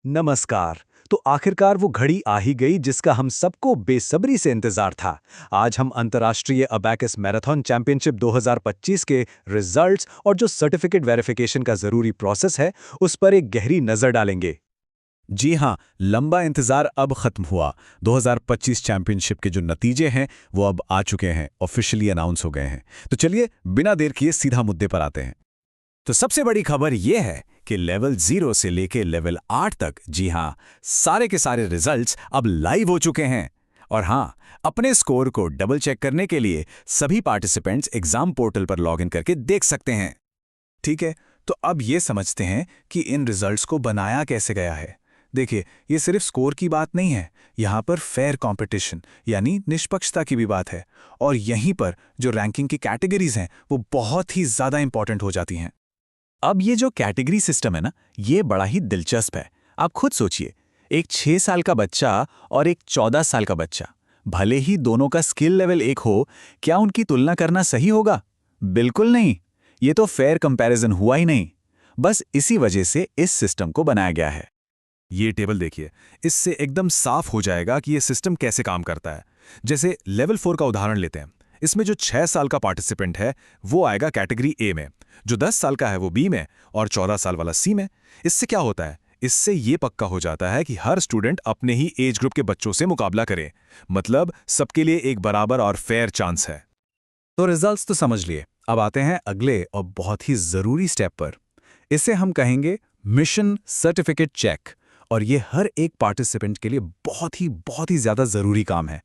नमस्कार। तो आखिरकार वो घड़ी आ ही गई जिसका हम सबको बेसब्री से इंतजार था। आज हम अंतर्राष्ट्रीय अबैकस मैराथन चैंपियनशिप 2025 के रिजल्ट्स और जो सर्टिफिकेट वेरिफिकेशन का जरूरी प्रोसेस है, उस पर एक गहरी नजर डालेंगे। जी हाँ, लंबा इंतजार अब खत्म हुआ। 2025 चैंपियनशिप के जो नतीजे हैं वो अब आ चुके हैं, ऑफिशियली अनाउंस हो गए हैं। तो चलिए बिना देर किए सीधा मुद्दे पर आते हैं। तो सबसे बड़ी खबर यह है कि लेवल 0 से लेके लेवल 8 तक, जी हाँ, सारे के सारे रिजल्ट्स अब लाइव हो चुके हैं। और हाँ, अपने स्कोर को डबल चेक करने के लिए सभी पार्टिसिपेंट्स एग्जाम पोर्टल पर लॉगिन करके देख सकते हैं। ठीक है, तो अब ये समझते हैं कि इन रिजल्ट्स को बनाया कैसे गया है। देखिए, ये सिर्फ स्कोर की बात नहीं है, यहाँ पर फेयर कंपटीशन यानी निष्पक्षता की भी बात है। और यहीं पर जो रैंकिंग की कैटेगरीज हैं वो बहुत ही ज़्यादा इंपॉर्टेंट हो जाती हैं। अब ये जो कैटेगरी सिस्टम है ना, ये बड़ा ही दिलचस्प है। आप खुद सोचिए, एक 6 साल का बच्चा और एक 14 साल का बच्चा, भले ही दोनों का स्किल लेवल एक हो, क्या उनकी तुलना करना सही होगा? बिल्कुल नहीं। ये तो फेयर कंपैरिजन हुआ ही नहीं। बस इसी वजह से इस सिस्टम को बनाया गया है। ये टेबल देखिए, इससे एकदम साफ हो जाएगा कि ये सिस्टम कैसे काम करता है। जैसे लेवल 4 का उदाहरण लेते हैं। इसमें जो 6 साल का पार्टिसिपेंट है वो आएगा कैटेगरी ए में, जो 10 साल का है वो बी में और 14 साल वाला सी में। इससे क्या होता है? इससे ये पक्का हो जाता है कि हर स्टूडेंट अपने ही एज ग्रुप के बच्चों से मुकाबला करे। मतलब सबके लिए एक बराबर और फेयर चांस है। तो रिजल्ट्स तो समझ लिए, अब आते हैं अगले और बहुत ही जरूरी स्टेप पर। इसे हम कहेंगे मिशन सर्टिफिकेट चेक। और ये हर एक पार्टिसिपेंट के लिए बहुत ही ज्यादा जरूरी काम है।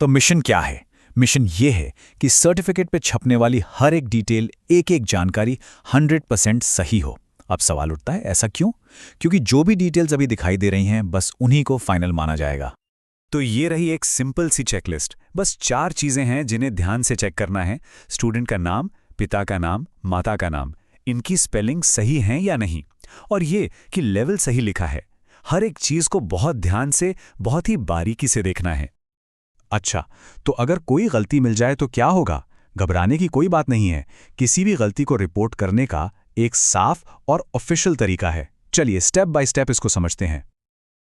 तो मिशन क्या है? मिशन ये है कि सर्टिफिकेट पे छपने वाली हर एक डिटेल, एक एक जानकारी 100% सही हो। अब सवाल उठता है, ऐसा क्यों? क्योंकि जो भी डिटेल्स अभी दिखाई दे रही हैं, बस उन्हीं को फाइनल माना जाएगा। तो ये रही एक सिंपल सी चेकलिस्ट। बस 4 चीजें हैं जिन्हें ध्यान से चेक करना है। स्टूडेंट का नाम, पिता का नाम, माता का नाम, इनकी स्पेलिंग सही है या नहीं, और ये कि लेवल सही लिखा है। हर एक चीज को बहुत ध्यान से, बहुत ही बारीकी से देखना है। अच्छा, तो अगर कोई गलती मिल जाए तो क्या होगा? घबराने की कोई बात नहीं है। किसी भी गलती को रिपोर्ट करने का एक साफ और ऑफिशियल तरीका है। चलिए स्टेप बाय स्टेप इसको समझते हैं।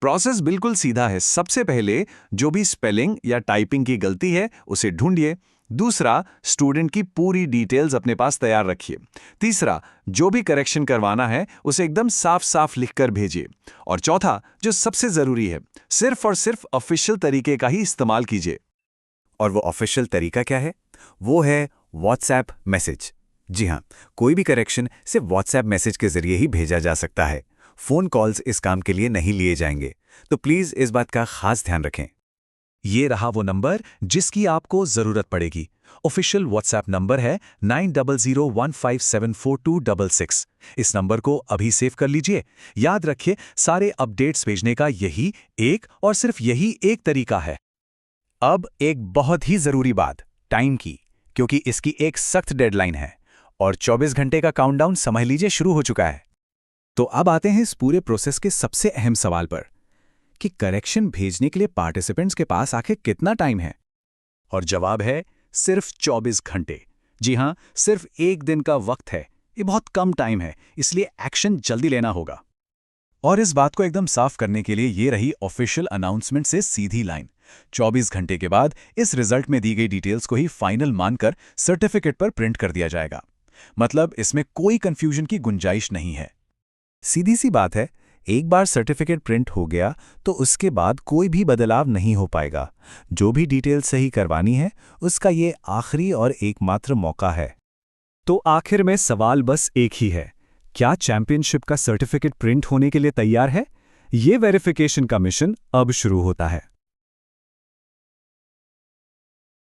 प्रोसेस बिल्कुल सीधा है। सबसे पहले जो भी स्पेलिंग या टाइपिंग की गलती है उसे ढूंढिए। दूसरा, स्टूडेंट की पूरी डिटेल्स अपने पास तैयार रखिए। तीसरा, जो भी करेक्शन करवाना है उसे एकदम साफ साफ लिखकर भेजिए। और चौथा, जो सबसे जरूरी है, सिर्फ और सिर्फ ऑफिशियल तरीके का ही इस्तेमाल कीजिए। और वो ऑफिशियल तरीका क्या है? वो है व्हाट्सएप मैसेज। जी हाँ, कोई भी करेक्शन सिर्फ व्हाट्सएप मैसेज के जरिए ही भेजा जा सकता है। फोन कॉल्स इस काम के लिए नहीं लिए जाएंगे। तो प्लीज इस बात का खास ध्यान रखें। ये रहा वो नंबर जिसकी आपको जरूरत पड़ेगी। ऑफिशियल व्हाट्सएप नंबर है 9001574266। इस नंबर को अभी सेव कर लीजिए। याद रखिए, सारे अपडेट्स भेजने का यही एक और सिर्फ यही एक तरीका है। अब एक बहुत ही जरूरी बात, टाइम की, क्योंकि इसकी एक सख्त डेडलाइन है और 24 घंटे का काउंटडाउन समझ लीजिए शुरू हो चुका है। तो अब आते हैं इस पूरे प्रोसेस के सबसे अहम सवाल पर कि करेक्शन भेजने के लिए पार्टिसिपेंट्स के पास आखिर कितना टाइम है? और जवाब है सिर्फ 24 घंटे। जी हां, सिर्फ एक दिन का वक्त है। ये बहुत कम टाइम है, इसलिए एक्शन जल्दी लेना होगा। और इस बात को एकदम साफ करने के लिए ये रही ऑफिशियल अनाउंसमेंट से सीधी लाइन। 24 घंटे के बाद इस रिजल्ट में दी गई डिटेल्स को ही फाइनल मानकर सर्टिफिकेट पर प्रिंट कर दिया जाएगा। मतलब इसमें कोई कंफ्यूजन की गुंजाइश नहीं है। सीधी सी बात है, एक बार सर्टिफिकेट प्रिंट हो गया तो उसके बाद कोई भी बदलाव नहीं हो पाएगा। जो भी डिटेल सही करवानी है उसका ये आखिरी और एकमात्र मौका है। तो आखिर में सवाल बस एक ही है, क्या चैंपियनशिप का सर्टिफिकेट प्रिंट होने के लिए तैयार है? ये वेरिफिकेशन का मिशन अब शुरू होता है।